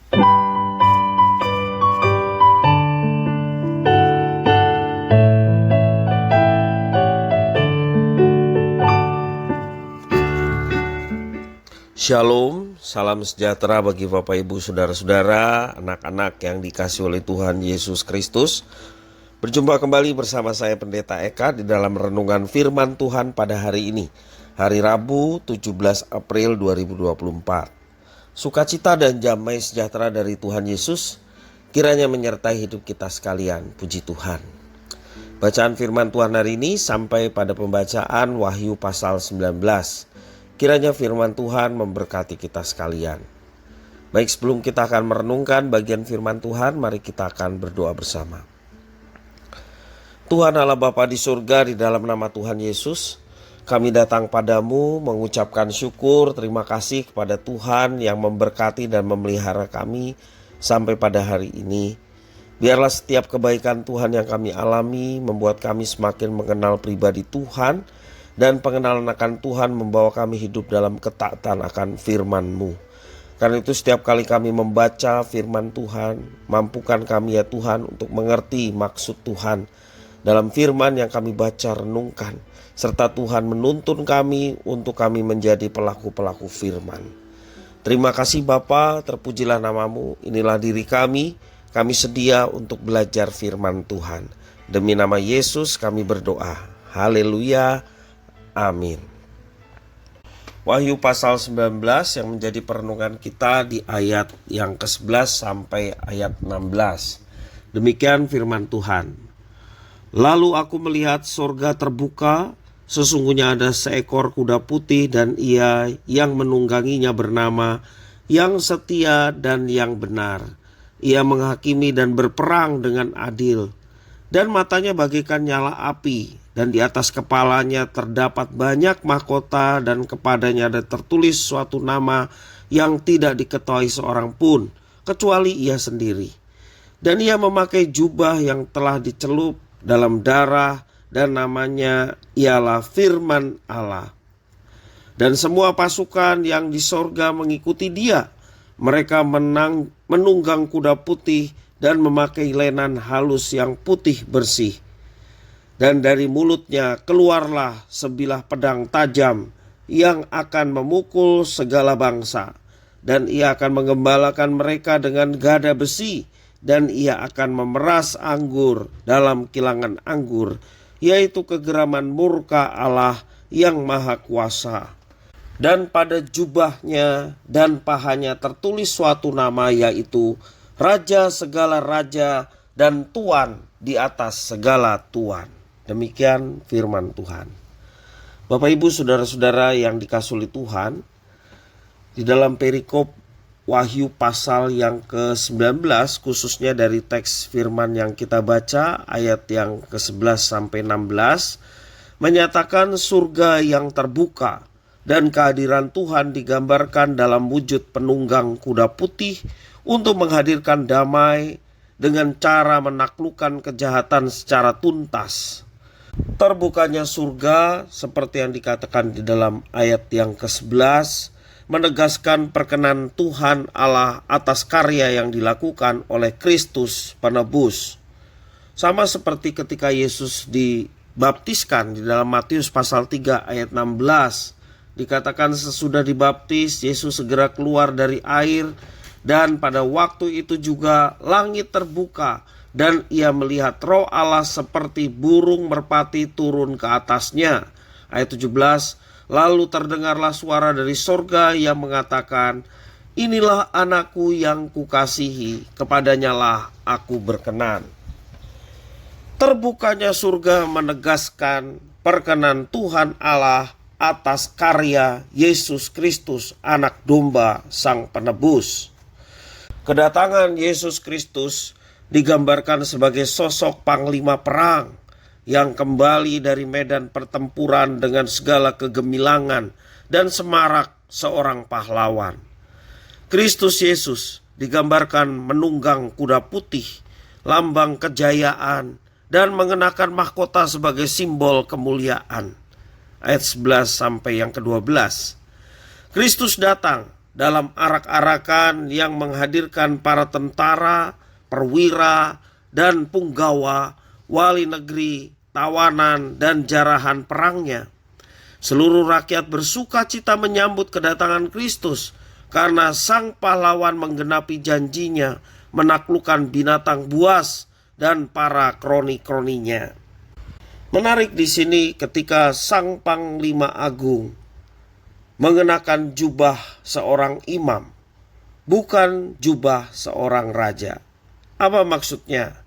Shalom, salam sejahtera bagi Bapak Ibu Saudara-saudara, anak-anak yang dikasihi oleh Tuhan Yesus Kristus. Berjumpa kembali bersama saya Pendeta Eka di dalam renungan firman Tuhan pada hari ini, hari Rabu 17 April 2024. Sukacita dan damai sejahtera dari Tuhan Yesus kiranya menyertai hidup kita sekalian, puji Tuhan. Bacaan firman Tuhan hari ini sampai pada pembacaan Wahyu pasal 19. Kiranya firman Tuhan memberkati kita sekalian. Baik, sebelum kita akan merenungkan bagian firman Tuhan, mari kita akan berdoa bersama. Tuhan Allah Bapa di surga, di dalam nama Tuhan Yesus, kami datang padamu mengucapkan syukur, terima kasih kepada Tuhan yang memberkati dan memelihara kami sampai pada hari ini. Biarlah setiap kebaikan Tuhan yang kami alami membuat kami semakin mengenal pribadi Tuhan, dan pengenalan akan Tuhan membawa kami hidup dalam ketaatan akan firman-Mu. Karena itu setiap kali kami membaca firman Tuhan, mampukan kami ya Tuhan untuk mengerti maksud Tuhan dalam firman yang kami baca renungkan. Serta Tuhan menuntun kami untuk kami menjadi pelaku-pelaku firman. Terima kasih Bapa, terpujilah nama-Mu. Inilah diri kami sedia untuk belajar firman Tuhan. Demi nama Yesus kami berdoa. Haleluya. Amin. Wahyu pasal 19 yang menjadi perenungan kita di ayat yang ke-11 sampai ayat 16. Demikian firman Tuhan. Lalu aku melihat sorga terbuka, sesungguhnya ada seekor kuda putih dan ia yang menungganginya bernama Yang Setia dan Yang Benar. Ia menghakimi dan berperang dengan adil, dan matanya bagaikan nyala api, dan di atas kepalanya terdapat banyak mahkota, dan kepadanya ada tertulis suatu nama yang tidak diketahui seorang pun, kecuali ia sendiri. Dan ia memakai jubah yang telah dicelup dalam darah, dan namanya ialah Firman Allah. Dan semua pasukan yang di sorga mengikuti dia. Mereka menunggang kuda putih dan memakai lenan halus yang putih bersih. Dan dari mulutnya keluarlah sebilah pedang tajam yang akan memukul segala bangsa. Dan ia akan menggembalakan mereka dengan gada besi. Dan ia akan memeras anggur dalam kilangan anggur, yaitu kegeraman murka Allah yang maha kuasa. Dan pada jubahnya dan pahanya tertulis suatu nama, yaitu Raja segala raja dan Tuan di atas segala tuan. Demikian firman Tuhan. Bapak Ibu Saudara-saudara yang dikasihi oleh Tuhan, di dalam perikop Wahyu pasal yang ke-19, khususnya dari teks firman yang kita baca, ayat yang ke-11 sampai 16, menyatakan surga yang terbuka dan kehadiran Tuhan digambarkan dalam wujud penunggang kuda putih untuk menghadirkan damai dengan cara menaklukkan kejahatan secara tuntas. Terbukanya surga seperti yang dikatakan di dalam ayat yang ke-11 menegaskan perkenan Tuhan Allah atas karya yang dilakukan oleh Kristus penebus. Sama seperti ketika Yesus dibaptiskan di dalam Matius pasal 3 ayat 16. Dikatakan sesudah dibaptis Yesus segera keluar dari air, dan pada waktu itu juga langit terbuka dan ia melihat Roh Allah seperti burung merpati turun ke atasnya. Ayat 17, lalu terdengarlah suara dari sorga yang mengatakan, inilah anakku yang kukasihi, kepadanya lah aku berkenan. Terbukanya surga menegaskan perkenan Tuhan Allah atas karya Yesus Kristus, anak domba sang penebus. Kedatangan Yesus Kristus digambarkan sebagai sosok panglima perang yang kembali dari medan pertempuran dengan segala kegemilangan dan semarak seorang pahlawan. Kristus Yesus digambarkan menunggang kuda putih, lambang kejayaan, dan mengenakan mahkota sebagai simbol kemuliaan. Ayat 11 sampai yang ke-12. Kristus datang dalam arak-arakan yang menghadirkan para tentara, perwira, dan punggawa, wali negeri, tawanan, dan jarahan perangnya. Seluruh rakyat bersuka cita menyambut kedatangan Kristus karena sang pahlawan menggenapi janjinya menaklukkan binatang buas dan para kroni-kroninya. Menarik di sini ketika sang Panglima Agung mengenakan jubah seorang imam, bukan jubah seorang raja. Apa maksudnya?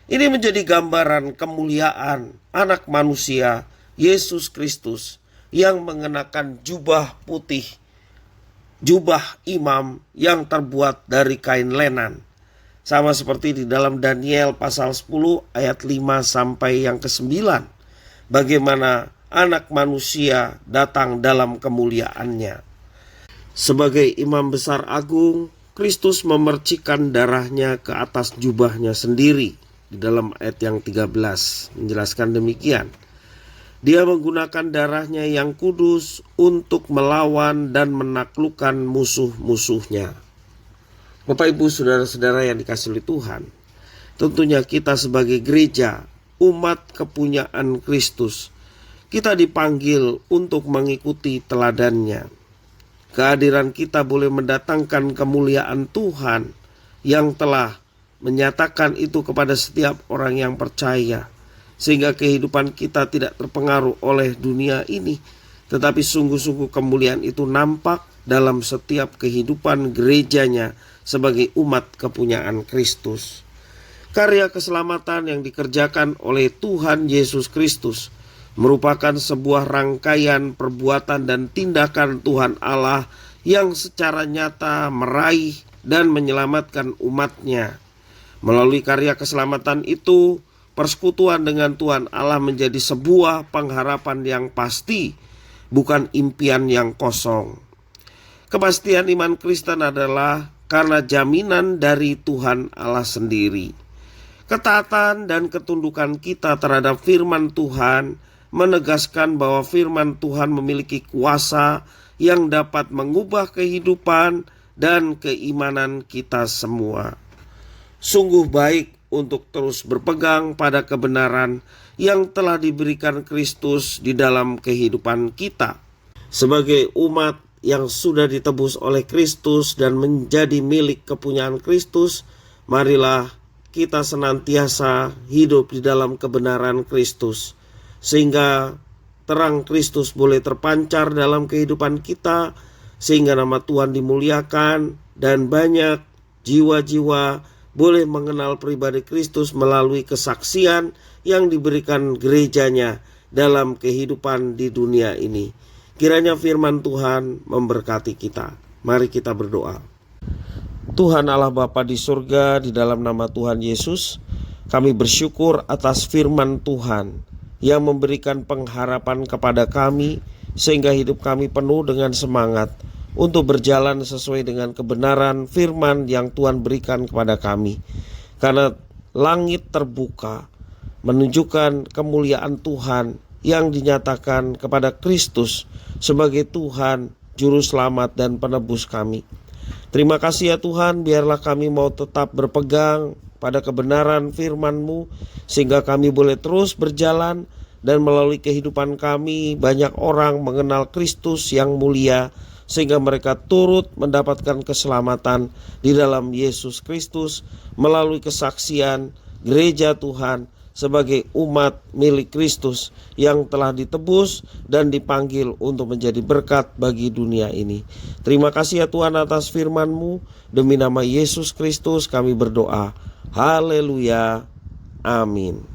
Ini menjadi gambaran kemuliaan anak manusia Yesus Kristus yang mengenakan jubah putih, jubah imam yang terbuat dari kain lenan. Sama seperti di dalam Daniel pasal 10 ayat 5 sampai yang ke-9. Bagaimana anak manusia datang dalam kemuliaannya. Sebagai imam besar agung, Kristus memercikkan darahnya ke atas jubahnya sendiri. Di dalam ayat yang 13 menjelaskan demikian. Dia menggunakan darahnya yang kudus untuk melawan dan menaklukkan musuh-musuhnya. Bapak Ibu saudara-saudara yang dikasihi oleh Tuhan, tentunya kita sebagai gereja, umat kepunyaan Kristus, kita dipanggil untuk mengikuti teladannya. Kehadiran kita boleh mendatangkan kemuliaan Tuhan yang telah menyatakan itu kepada setiap orang yang percaya, sehingga kehidupan kita tidak terpengaruh oleh dunia ini, tetapi sungguh-sungguh kemuliaan itu nampak dalam setiap kehidupan gerejanya sebagai umat kepunyaan Kristus. Karya keselamatan yang dikerjakan oleh Tuhan Yesus Kristus merupakan sebuah rangkaian perbuatan dan tindakan Tuhan Allah yang secara nyata meraih dan menyelamatkan umatnya. Melalui karya keselamatan itu, persekutuan dengan Tuhan Allah menjadi sebuah pengharapan yang pasti, bukan impian yang kosong. Kepastian iman Kristen adalah karena jaminan dari Tuhan Allah sendiri. Ketaatan dan ketundukan kita terhadap firman Tuhan menegaskan bahwa firman Tuhan memiliki kuasa yang dapat mengubah kehidupan dan keimanan kita semua. Sungguh baik untuk terus berpegang pada kebenaran yang telah diberikan Kristus di dalam kehidupan kita. Sebagai umat yang sudah ditebus oleh Kristus dan menjadi milik kepunyaan Kristus, marilah kita senantiasa hidup di dalam kebenaran Kristus, sehingga terang Kristus boleh terpancar dalam kehidupan kita, sehingga nama Tuhan dimuliakan dan banyak jiwa-jiwa boleh mengenal pribadi Kristus melalui kesaksian yang diberikan gerejanya dalam kehidupan di dunia ini. Kiranya firman Tuhan memberkati kita. Mari kita berdoa. Tuhan Allah Bapa di surga, di dalam nama Tuhan Yesus, kami bersyukur atas firman Tuhan yang memberikan pengharapan kepada kami, sehingga hidup kami penuh dengan semangat untuk berjalan sesuai dengan kebenaran firman yang Tuhan berikan kepada kami. Karena langit terbuka menunjukkan kemuliaan Tuhan yang dinyatakan kepada Kristus sebagai Tuhan, Juru Selamat dan Penebus kami. Terima kasih ya Tuhan, biarlah kami mau tetap berpegang pada kebenaran firman-Mu, sehingga kami boleh terus berjalan dan melalui kehidupan kami banyak orang mengenal Kristus yang mulia, sehingga mereka turut mendapatkan keselamatan di dalam Yesus Kristus melalui kesaksian gereja Tuhan sebagai umat milik Kristus yang telah ditebus dan dipanggil untuk menjadi berkat bagi dunia ini. Terima kasih ya Tuhan atas firman-Mu. Demi nama Yesus Kristus kami berdoa. Haleluya. Amin.